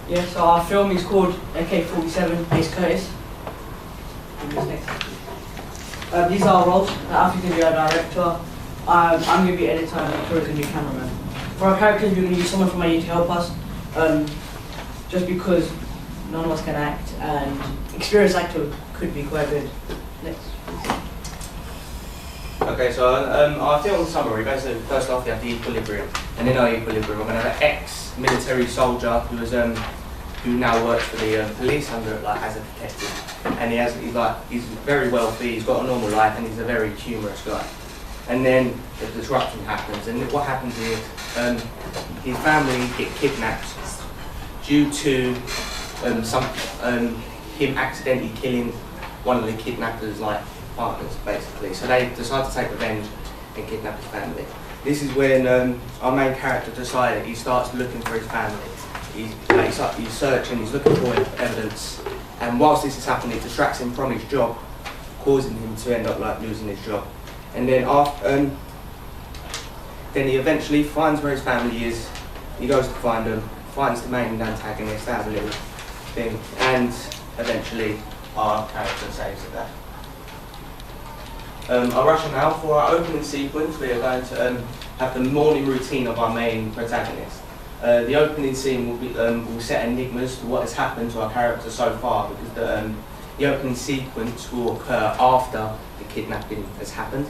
Yeah, so our film is called AK-47, Ace Kurtis. These are our roles. Alfie's going to be our director. I'm going to be editor and Victoria's going to be cameraman. For our characters, we're going to use someone from our year to help us, just because none of us can act, and experienced actor could be quite good. Next. Okay, so our film summary, basically, first off, you have the equilibrium, and in our equilibrium, we're going to have an ex-military soldier who now works for the police as a detective, and he's very wealthy, he's got a normal life, and he's a very humorous guy. And then the disruption happens, and what happens is his family get kidnapped due to him accidentally killing one of the kidnappers' partners, basically. So they decide to take revenge and kidnap his family. This is when our main character decided he starts looking for his family. He's searching, he's looking for evidence, and whilst this is happening, it distracts him from his job, causing him to end up losing his job. And then then he eventually finds where his family is. He goes to find them, finds the main antagonist, they have a little thing, and eventually our character saves the day. Our rationale for our opening sequence, we are going to have the morning routine of our main protagonist. The opening scene will set enigmas to what has happened to our character so far, because the opening sequence will occur after the kidnapping has happened.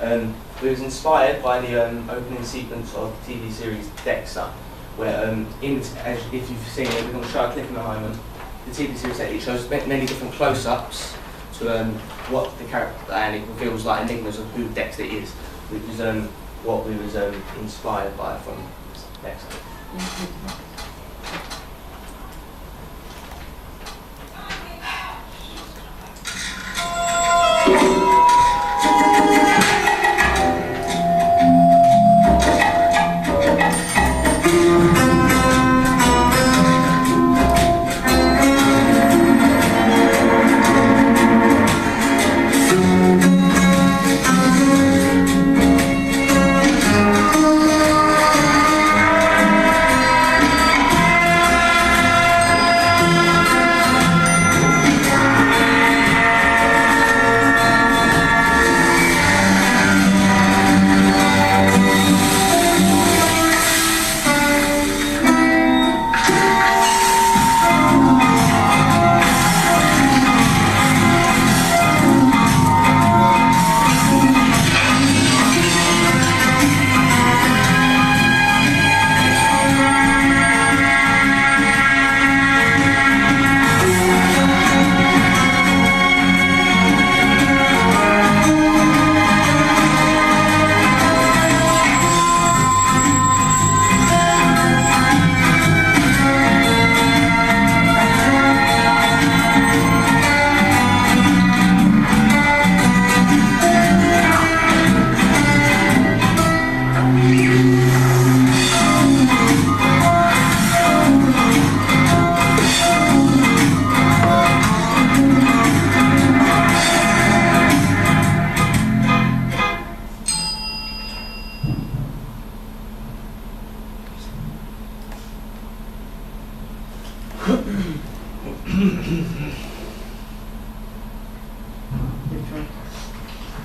It was inspired by the opening sequence of the TV series Dexter, where, if you've seen it, we're going to show a clip in a moment. The TV series, it shows many different close-ups to what the character, and it reveals enigmas of who Dexter is, which is what we was inspired by from Dexter.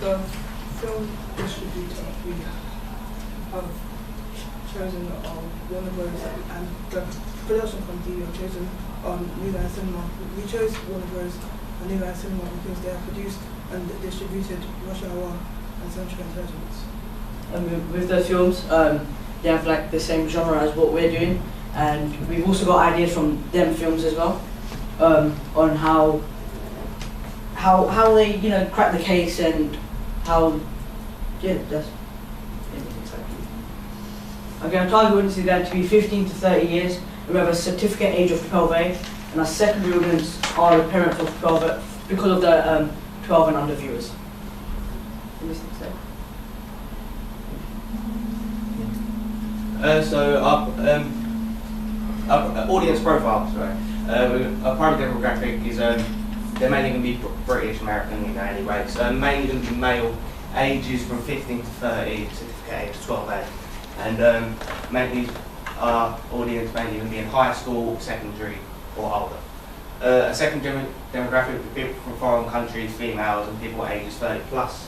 The film distributor we have chosen Warner Bros. And the production company we have chosen New Line Cinema. We chose Warner Bros. And New Line Cinema because they have produced and distributed Rush Hour and Central Intelligence. And with those films, they have the same genre as what we're doing, and we've also got ideas from them films as well, on how they crack the case and how that's exactly. Okay, our target audience is going to be 15 to 30 years, and we have a certificate age of 12A, and our secondary audience are the parents of 12 because of the 12 and under viewers. So our audience profile, our primary demographic is they're mainly going to be British, American anyway. So mainly going to be male, ages from 15 to 30, certificate age 12A, and mainly our audience mainly going to be in high school, secondary, or older. A second demographic would be people from foreign countries, females, and people ages 30 plus.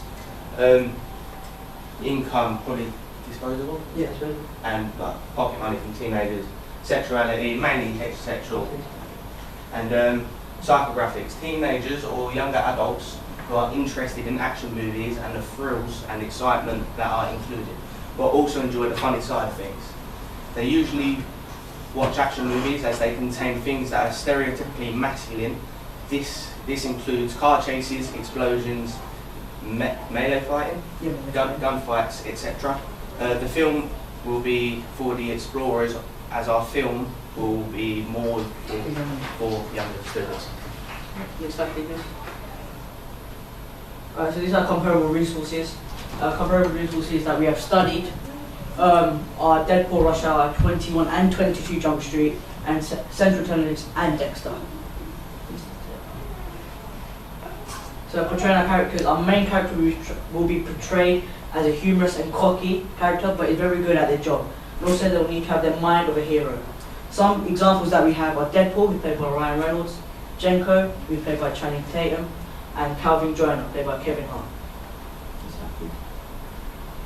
Income probably disposable. Yeah, so And pocket money from teenagers. Sexuality, mainly heterosexual. And psychographics, teenagers or younger adults who are interested in action movies and the thrills and excitement that are included, but also enjoy the funny side of things. They usually watch action movies as they contain things that are stereotypically masculine. This includes car chases, explosions, melee fighting, gunfights, etc. The film will be for the explorers, as our film will be more for younger students. exactly this. So these are comparable resources. Comparable resources that we have studied are Deadpool, Rush Hour, 21 and 22 Jump Street, and Central Intelligence and Dexter. So portraying our characters, our main character will be portrayed as a humorous and cocky character, but is very good at their job. And also they'll need to have the mind of a hero. Some examples that we have are Deadpool, who's played by Ryan Reynolds, Jenko, who's played by Channing Tatum, and Calvin Joyner, played by Kevin Hart.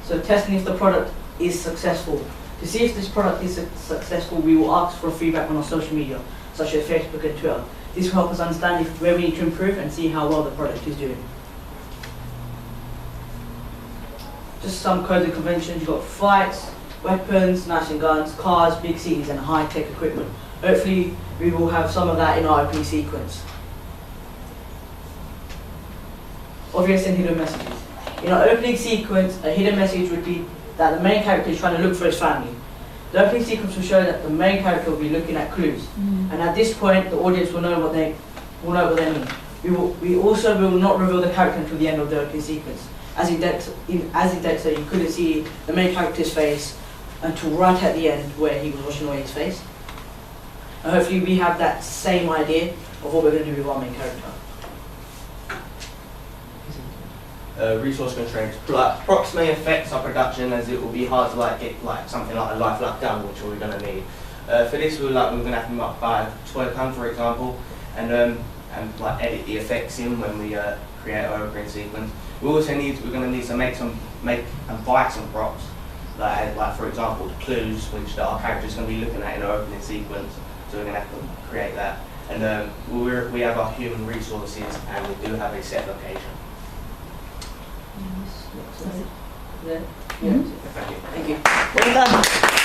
So testing if the product is successful. To see if this product is successful, we will ask for feedback on our social media, such as Facebook and Twitter. This will help us understand where we need to improve and see how well the product is doing. Just some codes and conventions. You've got fights, weapons, knives and guns, cars, big cities, and high-tech equipment. Hopefully, we will have some of that in our opening sequence. Obvious and hidden messages. In our opening sequence, a hidden message would be that the main character is trying to look for his family. The opening sequence will show that the main character will be looking at clues, and at this point, the audience will know what they mean. We also will not reveal the character until the end of the opening sequence. As in Dexter, you couldn't see the main character's face until right at the end, where he was washing away his face. And hopefully, we have that same idea of what we're going to do with our main character. Resource constraints. Approximately affects our production, as it will be hard to get something like a lifelike gun, which we're going to need. For this, we're going to have to buy a toy gun, for example, and edit the effects in when we create our opening sequence. We're going to need to make and buy some props, like for example the clues, which our character is going to be looking at in our opening sequence. So we're going to have to create that, and we have our human resources, and we do have a set location. Yeah. Thank you. Well done.